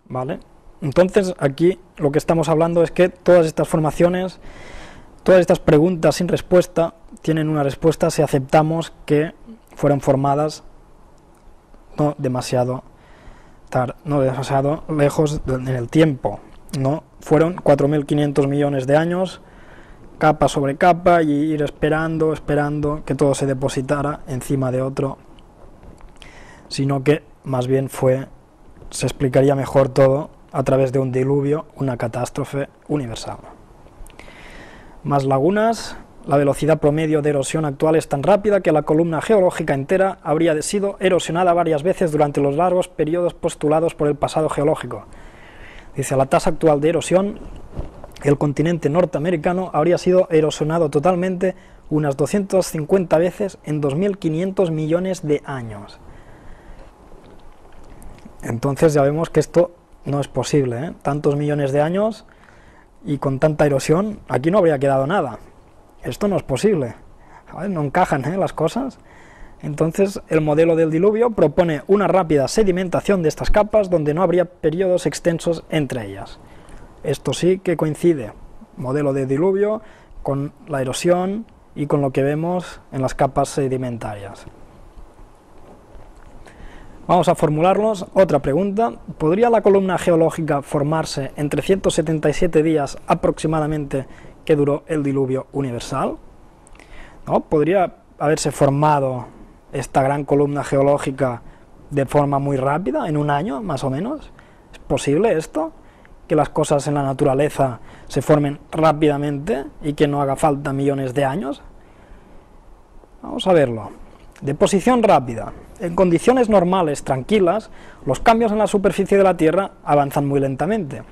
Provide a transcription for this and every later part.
¿vale? Entonces aquí lo que estamos hablando es que todas estas formaciones, todas estas preguntas sin respuesta tienen una respuesta si aceptamos que fueron formadas no demasiado lejos en el tiempo, no fueron 4.500 millones de años, capa sobre capa, y ir esperando que todo se depositara encima de otro, sino que más bien se explicaría mejor todo a través de un diluvio, una catástrofe universal. Más lagunas. La velocidad promedio de erosión actual es tan rápida que la columna geológica entera habría sido erosionada varias veces durante los largos periodos postulados por el pasado geológico. Dice, a la tasa actual de erosión, el continente norteamericano habría sido erosionado totalmente unas 250 veces en 2.500 millones de años. Entonces ya vemos que esto no es posible, ¿eh? Tantos millones de años y con tanta erosión, aquí no habría quedado nada. Esto no es posible, ¿sabes? No encajan, ¿eh?, las cosas. Entonces el modelo del diluvio propone una rápida sedimentación de estas capas donde no habría periodos extensos entre ellas. Esto sí que coincide, modelo de diluvio, con la erosión y con lo que vemos en las capas sedimentarias. Vamos a formularnos otra pregunta. ¿Podría la columna geológica formarse en 377 días aproximadamente que duró el diluvio universal? ¿No? ¿Podría haberse formado esta gran columna geológica de forma muy rápida, en un año más o menos? ¿Es posible esto? ¿Que las cosas en la naturaleza se formen rápidamente y que no haga falta millones de años? Vamos a verlo. Deposición rápida. En condiciones normales, tranquilas, los cambios en la superficie de la Tierra avanzan muy lentamente.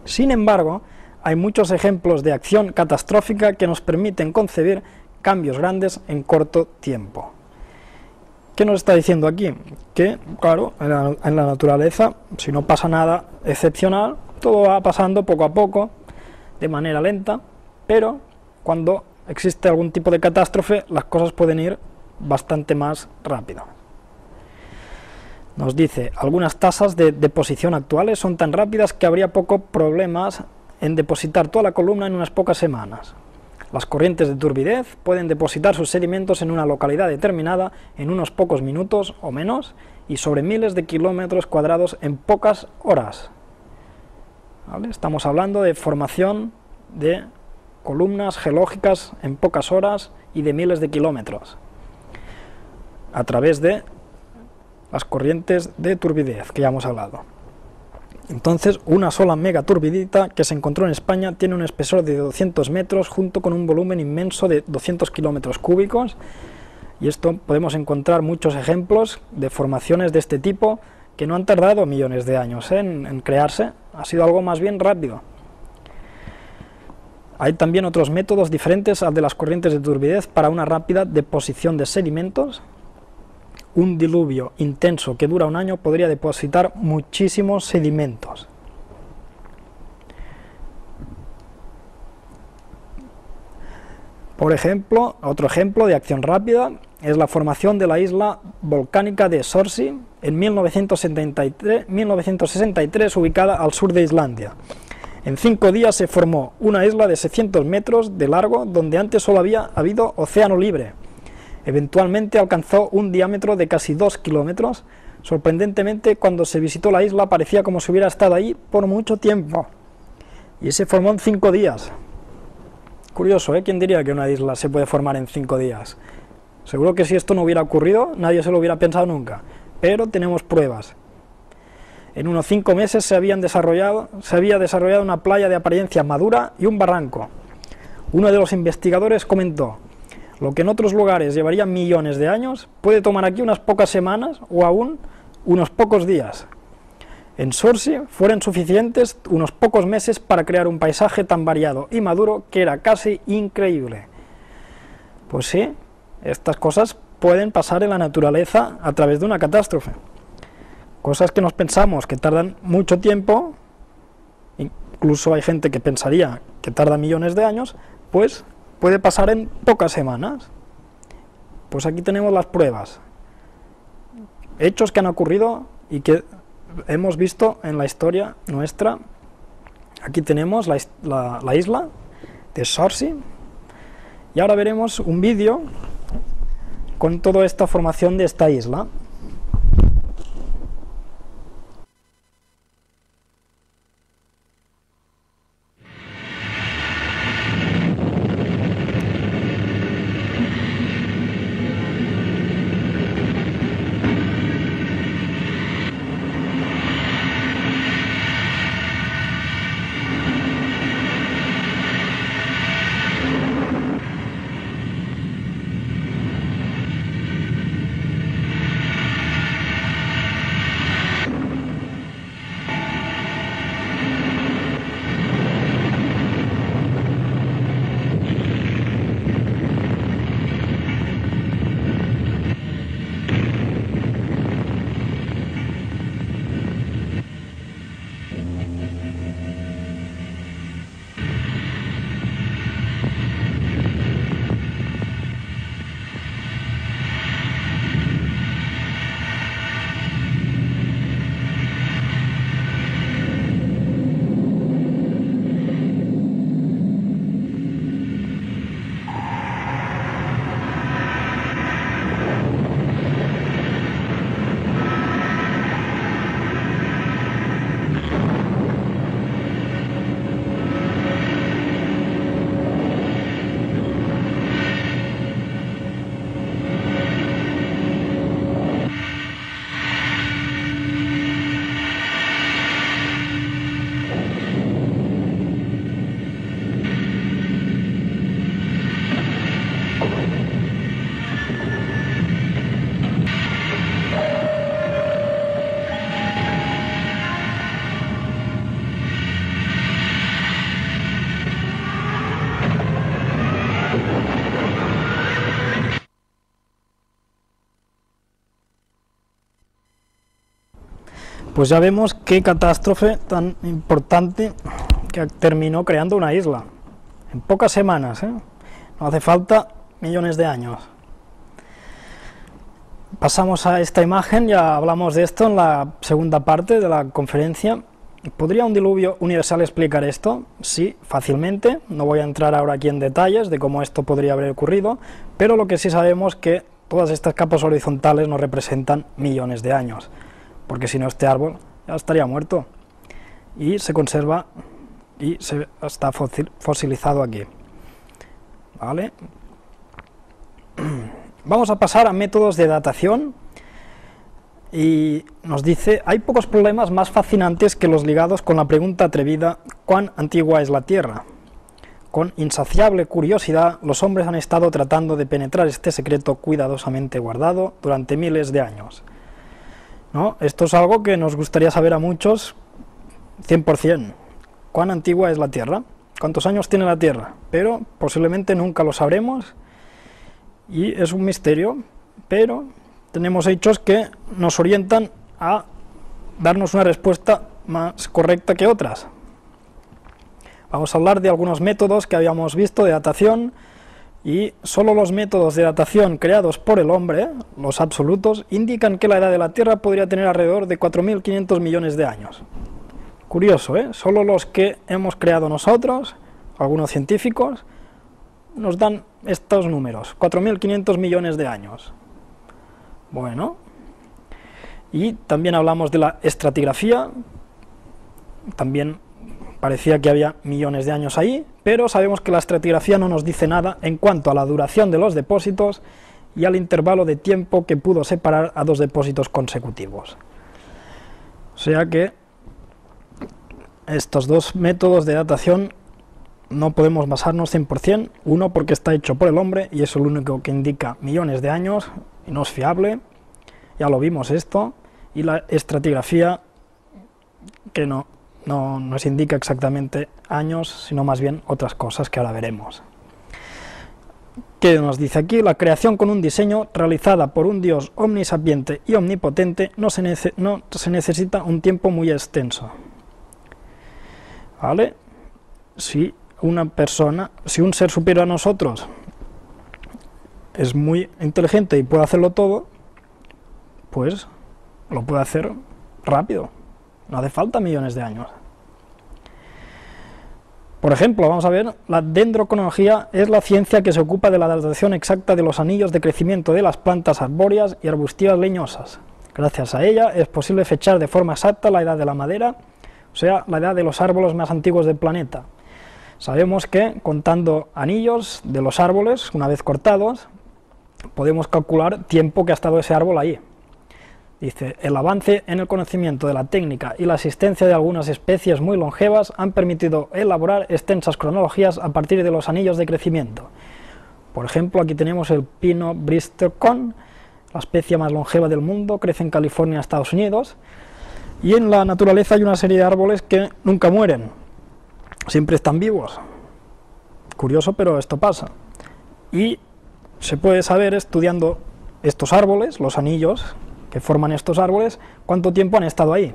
Sin embargo, hay muchos ejemplos de acción catastrófica que nos permiten concebir cambios grandes en corto tiempo. ¿Qué nos está diciendo aquí? Que, claro, en la naturaleza, si no pasa nada excepcional, todo va pasando poco a poco, de manera lenta, pero cuando existe algún tipo de catástrofe, las cosas pueden ir bastante más rápido. Nos dice, algunas tasas de deposición actuales son tan rápidas que habría pocos problemas en depositar toda la columna en unas pocas semanas. Las corrientes de turbidez pueden depositar sus sedimentos en una localidad determinada en unos pocos minutos o menos y sobre miles de kilómetros cuadrados en pocas horas. ¿Vale? Estamos hablando de formación de columnas geológicas en pocas horas y de miles de kilómetros a través de las corrientes de turbidez que ya hemos hablado. Entonces, una sola megaturbidita que se encontró en España tiene un espesor de 200 metros junto con un volumen inmenso de 200 kilómetros cúbicos, y esto podemos encontrar muchos ejemplos de formaciones de este tipo que no han tardado millones de años en crearse, ha sido algo más bien rápido. Hay también otros métodos diferentes al de las corrientes de turbidez para una rápida deposición de sedimentos. Un diluvio intenso que dura un año podría depositar muchísimos sedimentos. Por ejemplo, otro ejemplo de acción rápida es la formación de la isla volcánica de Sorsi en 1963, ubicada al sur de Islandia. En 5 días se formó una isla de 600 metros de largo donde antes solo había habido océano libre. Eventualmente alcanzó un diámetro de casi 2 kilómetros. Sorprendentemente, cuando se visitó la isla parecía como si hubiera estado ahí por mucho tiempo. Y se formó en 5 días. Curioso, ¿eh? ¿Quién diría que una isla se puede formar en 5 días? Seguro que si esto no hubiera ocurrido, nadie se lo hubiera pensado nunca. Pero tenemos pruebas. En unos 5 meses se había desarrollado una playa de apariencia madura y un barranco. Uno de los investigadores comentó: lo que en otros lugares llevaría millones de años, puede tomar aquí unas pocas semanas o aún unos pocos días. En Sorsi fueron suficientes unos pocos meses para crear un paisaje tan variado y maduro que era casi increíble. Pues sí, estas cosas pueden pasar en la naturaleza a través de una catástrofe. Cosas que nos pensamos que tardan mucho tiempo, incluso hay gente que pensaría que tarda millones de años, pues puede pasar en pocas semanas. Pues aquí tenemos las pruebas. Hechos que han ocurrido y que hemos visto en la historia nuestra, aquí tenemos la isla de Sorsi, y ahora veremos un vídeo con toda esta formación de esta isla. Pues ya vemos qué catástrofe tan importante que terminó creando una isla. En pocas semanas, ¿eh? No hace falta millones de años. Pasamos a esta imagen, ya hablamos de esto en la segunda parte de la conferencia. ¿Podría un diluvio universal explicar esto? Sí, fácilmente. No voy a entrar ahora aquí en detalles de cómo esto podría haber ocurrido, pero lo que sí sabemos es que todas estas capas horizontales nos representan millones de años, porque si no este árbol ya estaría muerto y se conserva y está fosilizado aquí. ¿Vale? Vamos a pasar a métodos de datación y nos dice: hay pocos problemas más fascinantes que los ligados con la pregunta atrevida ¿cuán antigua es la Tierra? Con insaciable curiosidad los hombres han estado tratando de penetrar este secreto cuidadosamente guardado durante miles de años. ¿No? Esto es algo que nos gustaría saber a muchos 100%. ¿Cuán antigua es la Tierra? ¿Cuántos años tiene la Tierra? Pero posiblemente nunca lo sabremos y es un misterio, pero tenemos hechos que nos orientan a darnos una respuesta más correcta que otras. Vamos a hablar de algunos métodos que habíamos visto de datación, y solo los métodos de datación creados por el hombre, los absolutos, indican que la edad de la Tierra podría tener alrededor de 4.500 millones de años. Curioso, ¿eh? Solo los que hemos creado nosotros, algunos científicos, nos dan estos números, 4.500 millones de años. Bueno, y también hablamos de la estratigrafía, también parecía que había millones de años ahí, pero sabemos que la estratigrafía no nos dice nada en cuanto a la duración de los depósitos y al intervalo de tiempo que pudo separar a dos depósitos consecutivos. O sea que estos dos métodos de datación no podemos basarnos 100%, uno porque está hecho por el hombre y es el único que indica millones de años y no es fiable, ya lo vimos esto, y la estratigrafía que no nos indica exactamente años, sino más bien otras cosas que ahora veremos. ¿Qué nos dice aquí? La creación con un diseño realizada por un Dios omnisapiente y omnipotente no se necesita un tiempo muy extenso. ¿Vale? Si una persona, si un ser superior a nosotros es muy inteligente y puede hacerlo todo, pues lo puede hacer rápido. no hace falta millones de años. Por ejemplo, vamos a ver, la dendrocronología es la ciencia que se ocupa de la datación exacta de los anillos de crecimiento de las plantas arbóreas y arbustivas leñosas. Gracias a ella es posible fechar de forma exacta la edad de la madera, o sea, la edad de los árboles más antiguos del planeta. Sabemos que, contando anillos de los árboles, una vez cortados, podemos calcular tiempo que ha estado ese árbol ahí. Dice, el avance en el conocimiento de la técnica y la existencia de algunas especies muy longevas han permitido elaborar extensas cronologías a partir de los anillos de crecimiento. Por ejemplo, aquí tenemos el pino bristlecone, la especie más longeva del mundo, crece en California, Estados Unidos, y en la naturaleza hay una serie de árboles que nunca mueren, siempre están vivos. Curioso, pero esto pasa. Y se puede saber, estudiando estos árboles, los anillos que forman estos árboles, cuánto tiempo han estado ahí.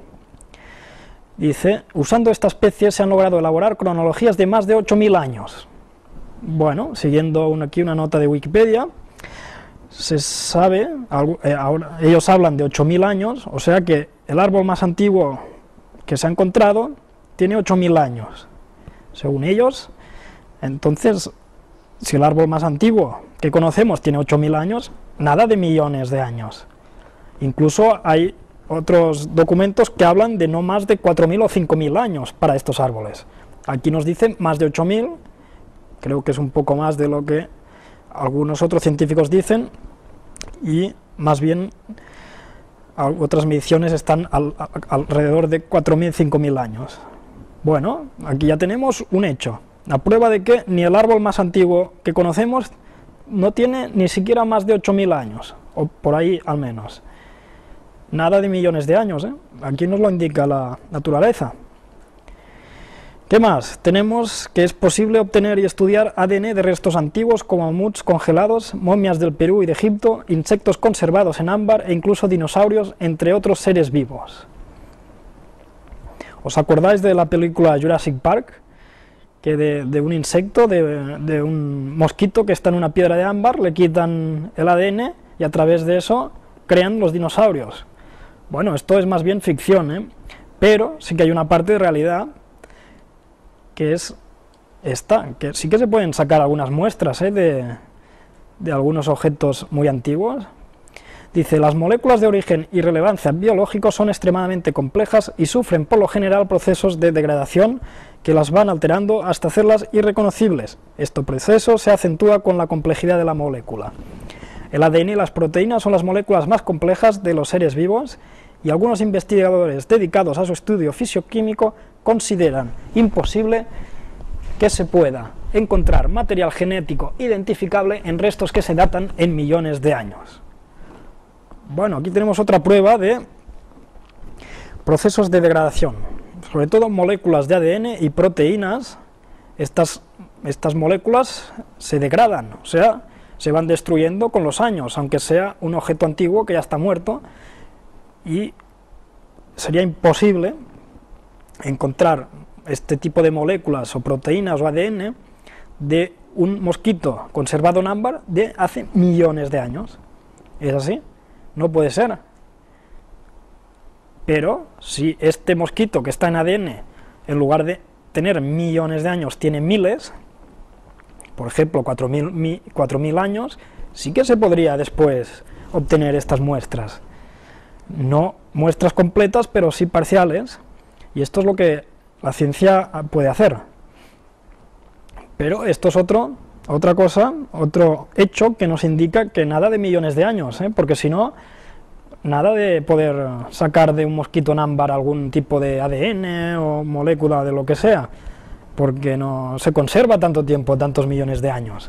Dice, usando esta especie se han logrado elaborar cronologías de más de 8000 años. Bueno, siguiendo aquí una nota de Wikipedia, se sabe, ahora ellos hablan de 8000 años, o sea que el árbol más antiguo que se ha encontrado tiene 8000 años, según ellos. Entonces, si el árbol más antiguo que conocemos tiene 8000 años, nada de millones de años. Incluso hay otros documentos que hablan de no más de 4000 o 5000 años para estos árboles. Aquí nos dicen más de 8000, creo que es un poco más de lo que algunos otros científicos dicen, y más bien otras mediciones están alrededor de 4000, 5000 años. Bueno, aquí ya tenemos un hecho, la prueba de que ni el árbol más antiguo que conocemos no tiene ni siquiera más de 8000 años, o por ahí al menos. Nada de millones de años, ¿eh? Aquí nos lo indica la naturaleza. ¿Qué más? Tenemos que es posible obtener y estudiar ADN de restos antiguos como mamuts congelados, momias del Perú y de Egipto, insectos conservados en ámbar e incluso dinosaurios, entre otros seres vivos. ¿Os acordáis de la película Jurassic Park? Que de un insecto, de un mosquito que está en una piedra de ámbar, le quitan el ADN y a través de eso crean los dinosaurios. Bueno, esto es más bien ficción, ¿eh? Pero sí que hay una parte de realidad, que es esta, que sí que se pueden sacar algunas muestras, ¿eh? de algunos objetos muy antiguos. Dice, las moléculas de origen y relevancia biológicos son extremadamente complejas y sufren por lo general procesos de degradación que las van alterando hasta hacerlas irreconocibles. Este proceso se acentúa con la complejidad de la molécula. El ADN y las proteínas son las moléculas más complejas de los seres vivos y algunos investigadores dedicados a su estudio fisioquímico consideran imposible que se pueda encontrar material genético identificable en restos que se datan en millones de años. Bueno, aquí tenemos otra prueba de procesos de degradación, sobre todo moléculas de ADN y proteínas. Estas moléculas se degradan, o sea, se van destruyendo con los años, aunque sea un objeto antiguo que ya está muerto, y sería imposible encontrar este tipo de moléculas o proteínas o ADN de un mosquito conservado en ámbar de hace millones de años. ¿Es así? No puede ser. Pero si este mosquito que está en ADN, en lugar de tener millones de años, tiene miles, por ejemplo 4000 años, sí que se podría después obtener estas muestras. No muestras completas, pero sí parciales, y esto es lo que la ciencia puede hacer. Pero esto es otra cosa, otro hecho que nos indica que nada de millones de años, porque si no, nada de poder sacar de un mosquito en ámbar algún tipo de ADN o molécula de lo que sea, porque no se conserva tanto tiempo, tantos millones de años.